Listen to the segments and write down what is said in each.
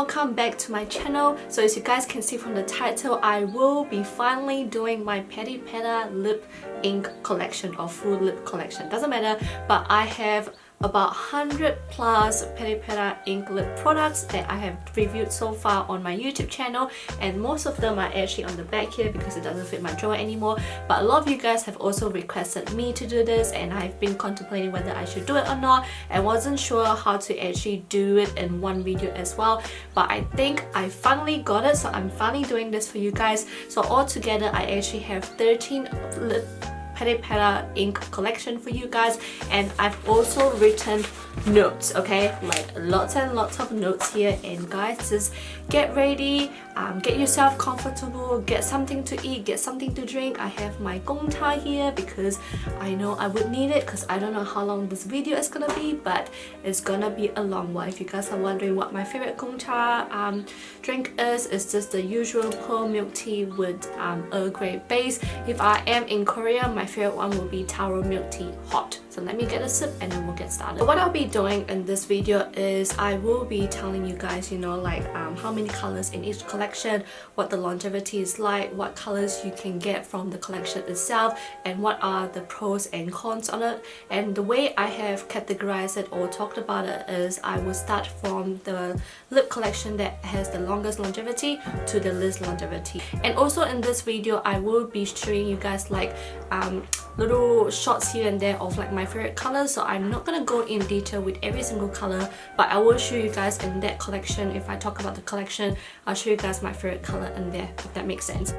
welcome back to my channel. So as you guys can see from the title, I will be finally doing my Peripera lip ink collection or full lip collection, doesn't matter, but I have about 100 plus Peripera ink lip products that I have reviewed so far on my YouTube channel, and most of them are actually on the back here because it doesn't fit my drawer anymore. But a lot of you guys have also requested me to do this, and I've been contemplating whether I should do it or not. I wasn't sure how to actually do it in one video as well, but I think I finally got it, so I'm finally doing this for you guys. So altogether I actually have 13 lip Peripera ink collection for you guys, and I've also written notes, okay, like lots and lots of notes here. And guys, just get ready, get yourself comfortable, get something to eat, get something to drink. I have my gongcha here because I know I would need it, because I don't know how long this video is gonna be, but it's gonna be a long one. If you guys are wondering what my favorite gongcha drink is, it's just the usual pearl milk tea with Earl Grey base. If I am in Korea, my favorite one will be taro milk tea hot. So let me get a sip and then we'll get started. What I'll be doing in this video is I will be telling you guys, you know, like how many colors in each collection, what the longevity is like, what colors you can get from the collection itself, and what are the pros and cons on it. And the way I have categorized it or talked about it is I will start from the lip collection that has the longest longevity to the least longevity. And also in this video I will be showing you guys like little shots here and there of like my favorite colors. So I'm not gonna go in detail with every single color, but I will show you guys in that collection. If I talk about the collection, I'll show you guys my favorite color in there, if that makes sense.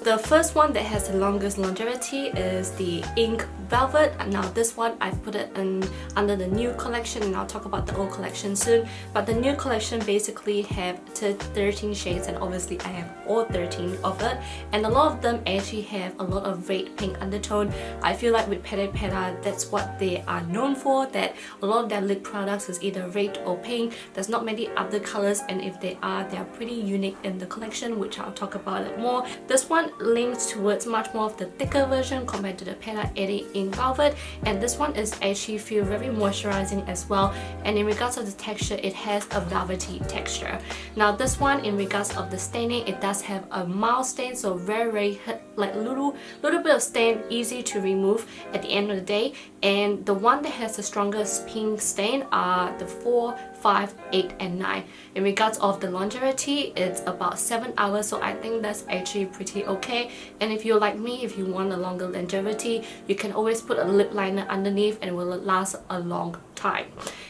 The first one that has the longest longevity is the Ink Velvet. Now this one I've put it in under the new collection, and I'll talk about the old collection soon. But the new collection basically have 13 shades, and obviously I have all 13 of it, and a lot of them actually have a lot of red pink undertone. I feel like with Peripera, that's what they are known for, that a lot of their lip products is either red or pink. There's not many other colors, and if they are pretty unique in the collection, which I'll talk about it more. This one leans towards much more of the thicker version compared to the Peripera Airy Ink Velvet, and this one is actually feel very moisturizing as well. And in regards of the texture, it has a velvety texture. Now this one, in regards of the staining, it does have a mild stain, so very like little bit of stain, easy to remove at the end of the day. And the one that has the strongest pink stain are the 4, 5, 8 and 9. In regards of the longevity, it's about 7 hours, so I think that's actually pretty okay. And if you're like me, if you want a longer longevity, you can always put a lip liner underneath and it will last a long time.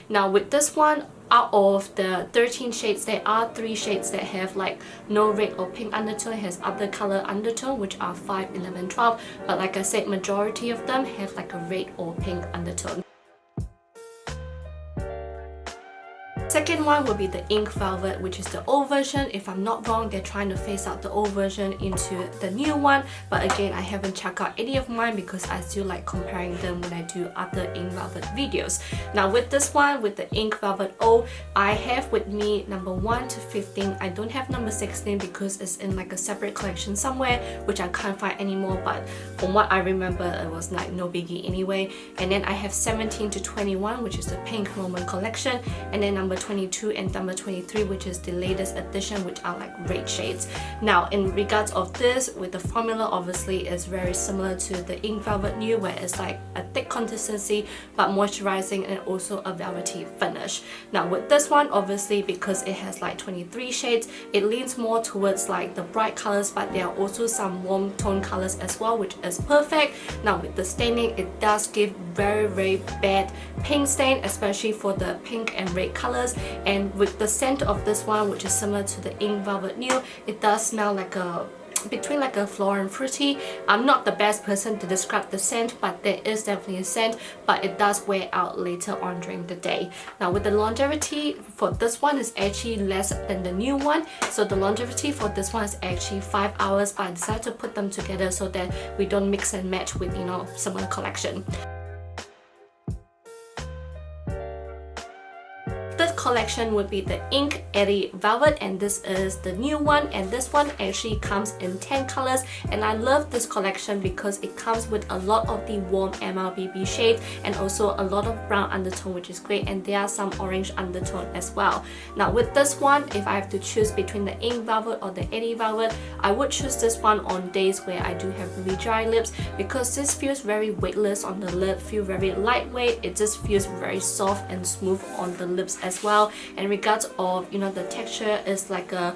Now with this one, out of the 13 shades, there are 3 shades that have like no red or pink undertone. It has other color undertone, which are 5, 11, 12, but like I said, majority of them have like a red or pink undertone. Second one will be the Ink Velvet, which is the old version. If I'm not wrong, they're trying to phase out the old version into the new one, but again, I haven't checked out any of mine because I still like comparing them when I do other Ink Velvet videos. Now with this one, with the Ink Velvet Old, I have with me number 1 to 15. I don't have number 16 because it's in like a separate collection somewhere, which I can't find anymore, but from what I remember, it was like no biggie anyway. And then I have 17 to 21, which is the Pink Moment collection, and then number 22 and number 23, which is the latest edition, which are like red shades. Now in regards of this, with the formula, obviously is very similar to the Ink Velvet New, where it's like a thick consistency but moisturizing and also a velvety finish. Now with this one, obviously because it has like 23 shades, it leans more towards like the bright colors, but there are also some warm tone colors as well, which is perfect. Now with the staining, it does give very bad pink stain, especially for the pink and red colors. And with the scent of this one, which is similar to the Ink Velvet New, it does smell like between like a floral and fruity. I'm not the best person to describe the scent, but there is definitely a scent, but it does wear out later on during the day. Now with the longevity for this one is actually less than the new one, so the longevity for this one is actually 5 hours, but I decided to put them together so that we don't mix and match with, you know, similar collection. collection would be the Ink Airy Velvet, and this is the new one, and this one actually comes in 10 colors, and I love this collection because it comes with a lot of the warm MLBB shades and also a lot of brown undertone, which is great, and there are some orange undertone as well. Now with this one, if I have to choose between the Ink Velvet or the Airy Velvet, I would choose this one on days where I do have really dry lips, because this feels very weightless on the lip, feel very lightweight, it just feels very soft and smooth on the lips as well. And in regards of, you know, the texture is like a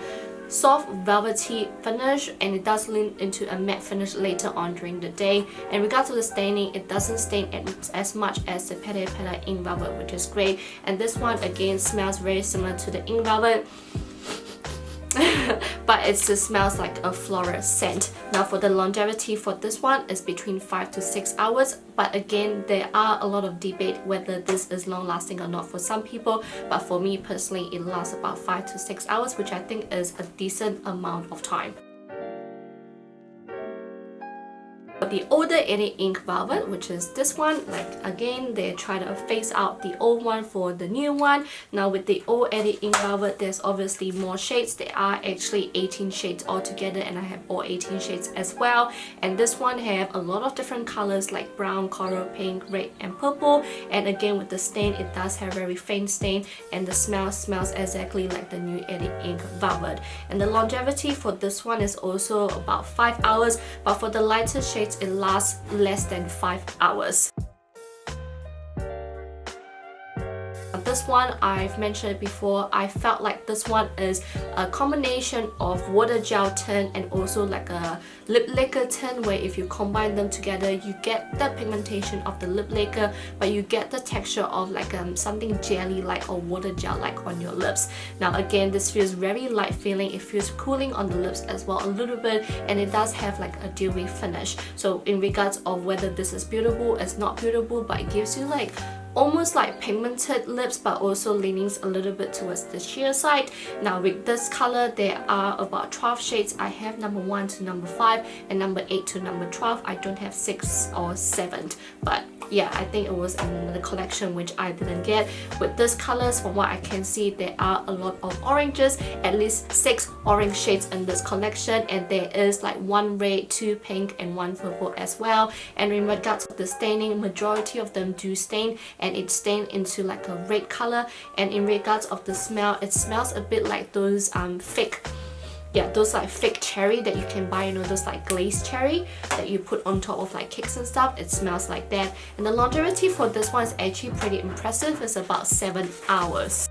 soft velvety finish, and it does lean into a matte finish later on during the day. In regards to the staining, it doesn't stain as much as the Peripera Ink Velvet, which is great. And this one again smells very similar to the Ink Velvet, but it just smells like a floral scent. Now for the longevity for this one is between 5 to 6 hours, but again there are a lot of debate whether this is long lasting or not for some people, but for me personally it lasts about 5 to 6 hours, which I think is a decent amount of time. The older Airy Ink Velvet, which is this one, like again they try to phase out the old one for the new one. Now with the old Airy Ink Velvet, there's obviously more shades. There are actually 18 shades altogether, and I have all 18 shades as well. And this one have a lot of different colors like brown, coral, pink, red and purple. And again with the stain, it does have very faint stain, and the smell smells exactly like the new Airy Ink Velvet. And the longevity for this one is also about 5 hours, but for the lighter shades it lasts less than 5 hours. This one, I've mentioned it before, I felt like this one is a combination of water gel tint and also like a lip lacquer tint, where if you combine them together you get the pigmentation of the lip lacquer, but you get the texture of like something jelly like or water gel like on your lips. Now again, this feels very light feeling, it feels cooling on the lips as well a little bit, and it does have like a dewy finish. So in regards of whether this is beautiful, it's not beautiful, but it gives you like almost like pigmented lips, but also leanings a little bit towards the sheer side. Now with this color, there are about 12 shades. I have number 1 to number 5 and number 8 to number 12. I don't have 6 or 7, but yeah, I think it was in the collection which I didn't get. With these colors, from what I can see, there are a lot of oranges, at least 6 orange shades in this collection, and there is like 1 red, 2 pink and 1 purple as well. And in regards to the staining, majority of them do stain, and it stained into like a red color. And in regards of the smell, it smells a bit like those fake, yeah, those like fake cherry that you can buy, you know, those like glazed cherry that you put on top of like cakes and stuff. It smells like that. And the longevity for this one is actually pretty impressive. It's about 7 hours.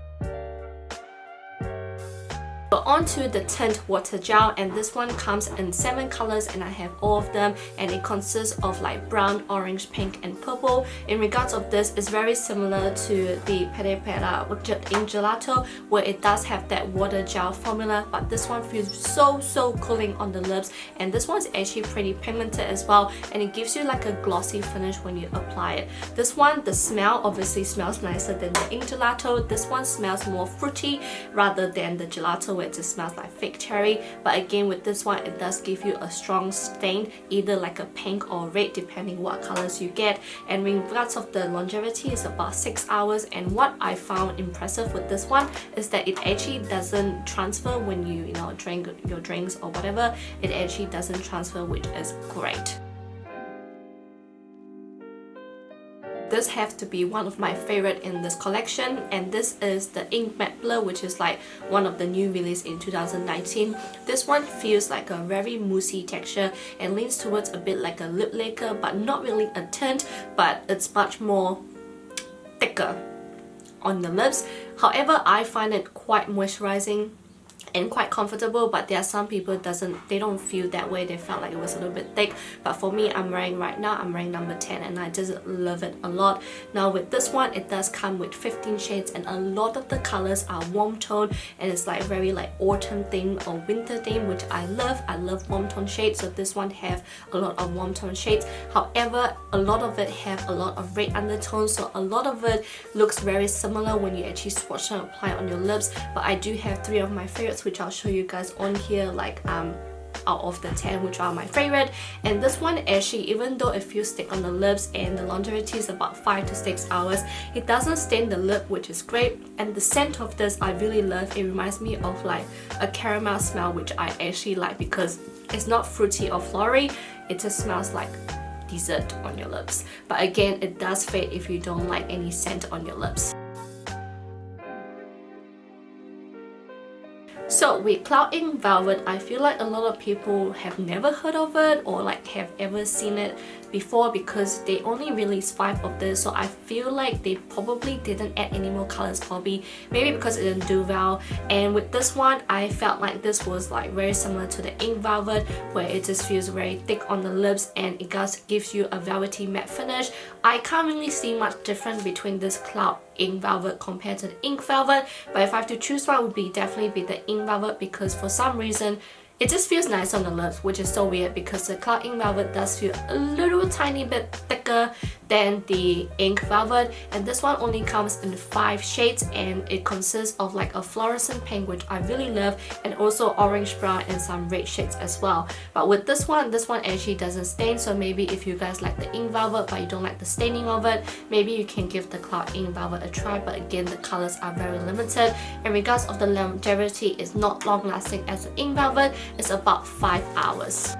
But on to the Tint Water Gel, and this one comes in 7 colors, and I have all of them, and it consists of like brown, orange, pink and purple. In regards of this, it's very similar to the Peripera in Gelato, where it does have that water gel formula, but this one feels so cooling on the lips, and this one is actually pretty pigmented as well, and it gives you like a glossy finish when you apply it. This one, the smell obviously smells nicer than the Ink Gelato. This one smells more fruity rather than the Gelato, it just smells like fake cherry. But again, with this one, it does give you a strong stain, either like a pink or red depending what colors you get. And in regards of the longevity, is about 6 hours. And what I found impressive with this one is that it actually doesn't transfer when you know, drink your drinks or whatever. It actually doesn't transfer, which is great. This has to be one of my favorite in this collection, and this is the Ink Matte Blur, which is like one of the new release in 2019. This one feels like a very moussey texture and leans towards a bit like a lip lacquer, but not really a tint, but it's much more thicker on the lips. However, I find it quite moisturizing and quite comfortable, but there are some people they don't feel that way. They felt like it was a little bit thick, but for me, I'm wearing right now, I'm wearing number 10, and I just love it a lot. Now with this one, it does come with 15 shades, and a lot of the colors are warm tone, and it's like very like autumn theme or winter theme, which I love. I love warm tone shades, so this one have a lot of warm tone shades. However, a lot of it have a lot of red undertones, so a lot of it looks very similar when you actually swatch and apply on your lips. But I do have 3 of my favorites, which I'll show you guys on here, like out of the 10, which are my favorite. And this one actually, even though it feels thick on the lips and the longevity is about 5 to 6 hours, it doesn't stain the lip, which is great. And the scent of this I really love. It reminds me of like a caramel smell, which I actually like because it's not fruity or floral. It just smells like dessert on your lips. But again, it does fade if you don't like any scent on your lips. So with Cloud Ink Velvet, I feel like a lot of people have never heard of it or like have ever seen it before because they only released 5 of this, so I feel like they probably didn't add any more colors, probably maybe because it didn't do well. And with this one, I felt like this was like very similar to the Ink Velvet, where it just feels very thick on the lips and it gives you a velvety matte finish. I can't really see much difference between this Cloud Ink Velvet compared to the Ink Velvet, but if I have to choose one, it would definitely be the Ink Velvet because for some reason it just feels nice on the lips, which is so weird because the Cloud Ink Velvet does feel a little tiny bit thicker than the Ink Velvet, and this one only comes in 5 shades and it consists of like a fluorescent pink, which I really love, and also orange brown and some red shades as well. But with this one actually doesn't stain, so maybe if you guys like the Ink Velvet but you don't like the staining of it, maybe you can give the Cloud Ink Velvet a try. But again, the colors are very limited. In regards of the longevity, it's not long lasting as the Ink Velvet. It's about 5 hours.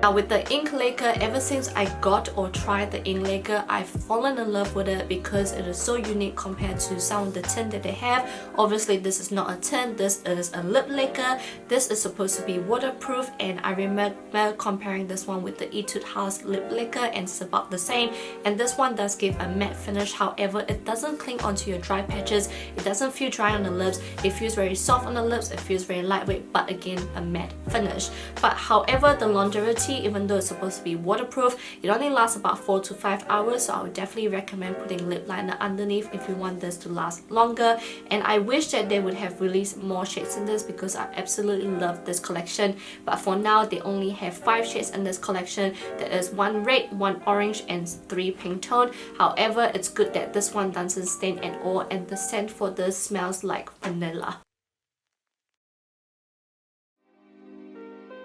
Now with the ink lacquer, ever since I got or tried the ink lacquer, I've fallen in love with it because it is so unique compared to some of the tint that they have. Obviously this is not a tint, this is a lip lacquer. This is supposed to be waterproof, and I remember comparing this one with the Etude House lip lacquer and it's about the same. And this one does give a matte finish, however it doesn't cling onto your dry patches. It doesn't feel dry on the lips, it feels very soft on the lips, it feels very lightweight, but again a matte finish. But however, the longevity, even though it's supposed to be waterproof, it only lasts about 4 to 5 hours, so I would definitely recommend putting lip liner underneath if you want this to last longer. And I wish that they would have released more shades in this because I absolutely love this collection, but for now they only have 5 shades in this collection. There is 1 red, 1 orange and 3 pink tone. However, it's good that this one doesn't stain at all, and the scent for this smells like vanilla.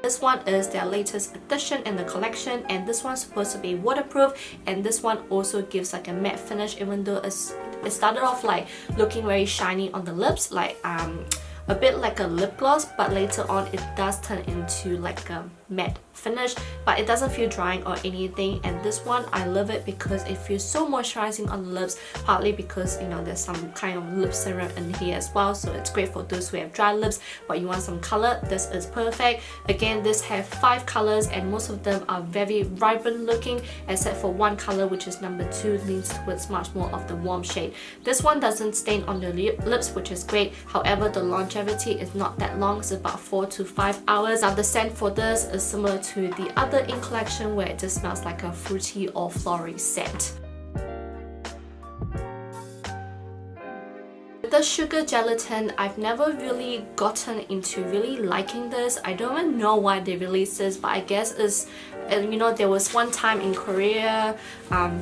This one is their latest addition in the collection, and this one's supposed to be waterproof, and this one also gives like a matte finish, even though it started off like looking very shiny on the lips, like a bit like a lip gloss, but later on it does turn into like a matte finish, but it doesn't feel drying or anything. And this one I love it because it feels so moisturizing on the lips, partly because you know there's some kind of lip serum in here as well, so it's great for those who have dry lips but you want some color. This is perfect. Again, this have 5 colors and most of them are very vibrant looking, except for one color, which is number 2, leans towards much more of the warm shade. This one doesn't stain on your lips, which is great. However, the longevity is not that long, it's about 4 to 5 hours. Now the scent for this is similar to the other ink collection where it just smells like a fruity or floral scent. The sugar gelatin, I've never really gotten into really liking this. I don't even know why they released this, but I guess it's, you know, there was one time in Korea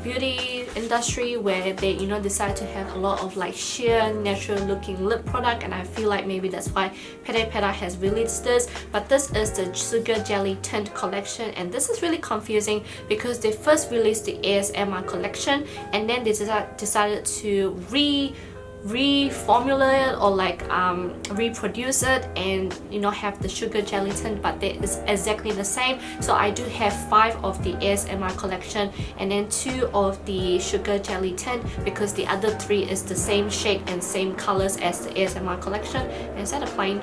beauty industry where they, you know, decided to have a lot of like sheer natural looking lip product, and I feel like maybe that's why Peripera has released this. But this is the sugar jelly tint collection, and this is really confusing because they first released the ASMR collection and then they decided to reformulate it or like reproduce it and, you know, have the sugar jelly tint, but it's exactly the same. So I do have 5 of the ASMR collection and then 2 of the sugar jelly tint, because the other 3 is the same shade and same colors as the ASMR collection. And is that a plane?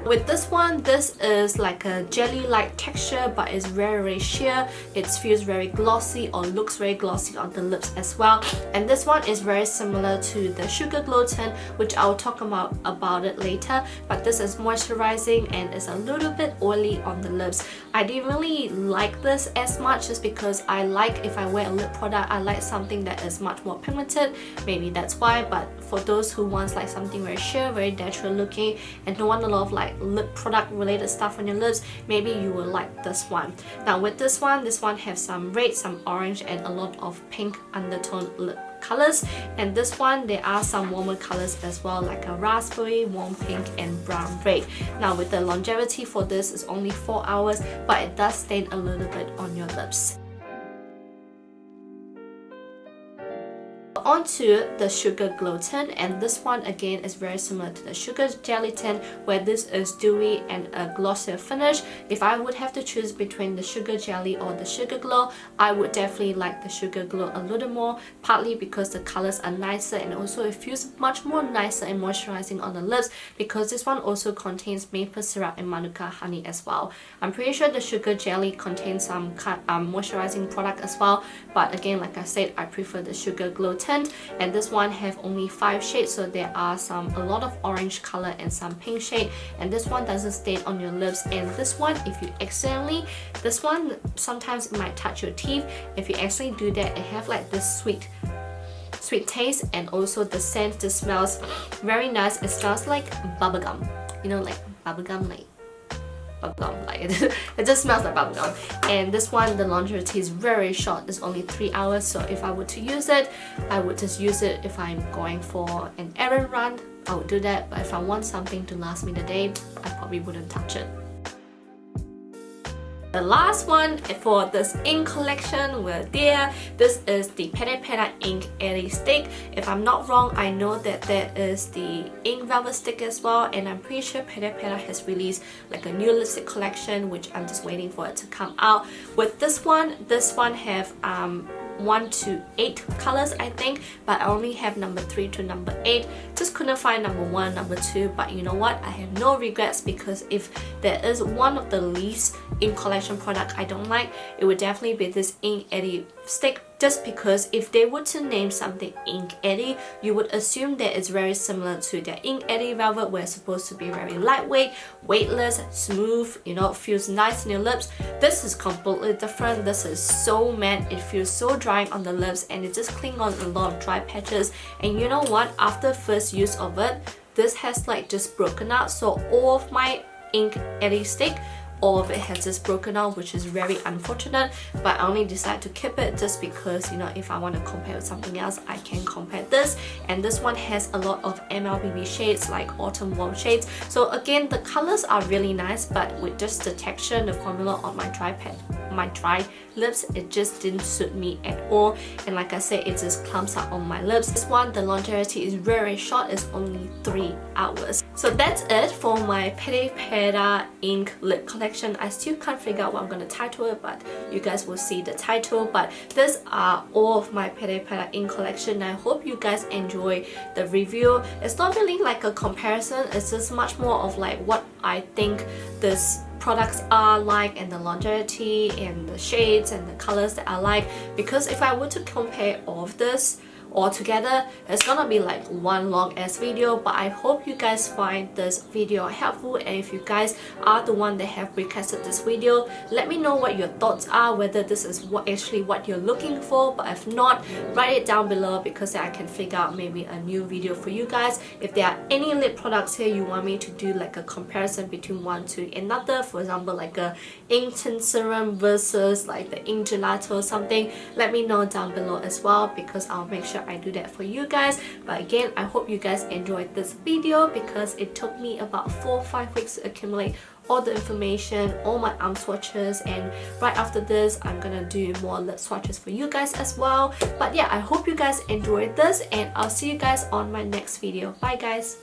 With this one, this is like a jelly-like texture, but it's very sheer. It feels very glossy or looks very glossy on the lips as well. And this one is very similar to the Sugar Glow tint, which I'll talk about it later. But this is moisturizing and it's a little bit oily on the lips. I didn't really like this as much just because I like, if I wear a lip product, I like something that is much more pigmented. Maybe that's why. But for those who want like something very sheer, very natural looking, and don't want a lot of like lip product related stuff on your lips, maybe you will like this one. Now with this one has some red, some orange and a lot of pink undertone lip colors, and this one there are some warmer colors as well, like a raspberry, warm pink and brown red. Now with the longevity for this is only 4 hours, but it does stain a little bit on your lips. Onto the Sugar Glow tint, and this one again is very similar to the Sugar Jelly tint, where this is dewy and a glossier finish. If I would have to choose between the Sugar Jelly or the Sugar Glow, I would definitely like the Sugar Glow a little more, partly because the colors are nicer and also it feels much more nicer and moisturizing on the lips, because this one also contains maple syrup and manuka honey as well. I'm pretty sure the Sugar Jelly contains some moisturizing product as well, but again, like I said, I prefer the Sugar Glow tint. And this one have only 5 shades, so there are a lot of orange color and some pink shade, and this one doesn't stain on your lips. And this one, if you accidentally, this one sometimes it might touch your teeth. If you accidentally do that, it have like this sweet taste, and also the scent just smells very nice. It smells like bubblegum, you know, like bubblegum, like bubblegum, like it just smells like bubblegum. And this one, the longevity is very short, it's only 3 hours, so if I were to use it, I would just use it if I'm going for an errand run, I would do that. But if I want something to last me the day, I probably wouldn't touch it. The last one for this ink collection, we're there. This is the Peripera ink Airy Stick. If I'm not wrong, I know that there is the ink velvet stick as well, and I'm pretty sure Peripera has released like a new lipstick collection, which I'm just waiting for it to come out. With this one have 1 to 8 colors, I think, but I only have number 3 to number 8. Just couldn't find number 1, number 2, but you know what, I have no regrets, because if there is one of the least ink collection product I don't like, it would definitely be this ink Airy Stick. Just because if they were to name something ink Airy, you would assume that it's very similar to their ink Airy Velvet, where it's supposed to be very lightweight, weightless, smooth, you know, it feels nice in your lips. This is completely different. This is so matte, it feels so drying on the lips, and it just clings on a lot of dry patches. And you know what, after first use of it, this has like just broken out. So all of my ink Airy Stick, all of it has just broken out, which is very unfortunate, but I only decided to keep it just because, you know, if I want to compare with something else, I can compare this. And this one has a lot of MLBB shades, like autumn warm shades. So again, the colors are really nice, but with just the texture and the formula on my dry lips, it just didn't suit me at all. And like I said, it just clumps up on my lips. This one, the longevity is very short, it's only 3 hours. So that's it for my Peripera ink lip collection. I still can't figure out what I'm going to title it, but you guys will see the title. But these are all of my Peripera ink collection. I hope you guys enjoy the review. It's not really like a comparison, it's just much more of like what I think this products are like, and the longevity and the shades and the colors that I like. Because if I were to compare all of this all together, it's gonna be like one long ass video. But I hope you guys find this video helpful, and if you guys are the one that have requested this video, let me know what your thoughts are, whether this is what you're looking for. But if not, write it down below, because I can figure out maybe a new video for you guys. If there are any lip products here you want me to do like a comparison between one to another, for example like a ink Tint Serum versus like the ink Gelato or something, let me know down below as well, because I'll make sure I do that for you guys. But again, I hope you guys enjoyed this video, because it took me about 4 or 5 weeks to accumulate all the information, all my arm swatches, and right after this I'm gonna do more lip swatches for you guys as well. But yeah, I hope you guys enjoyed this, and I'll see you guys on my next video. Bye guys!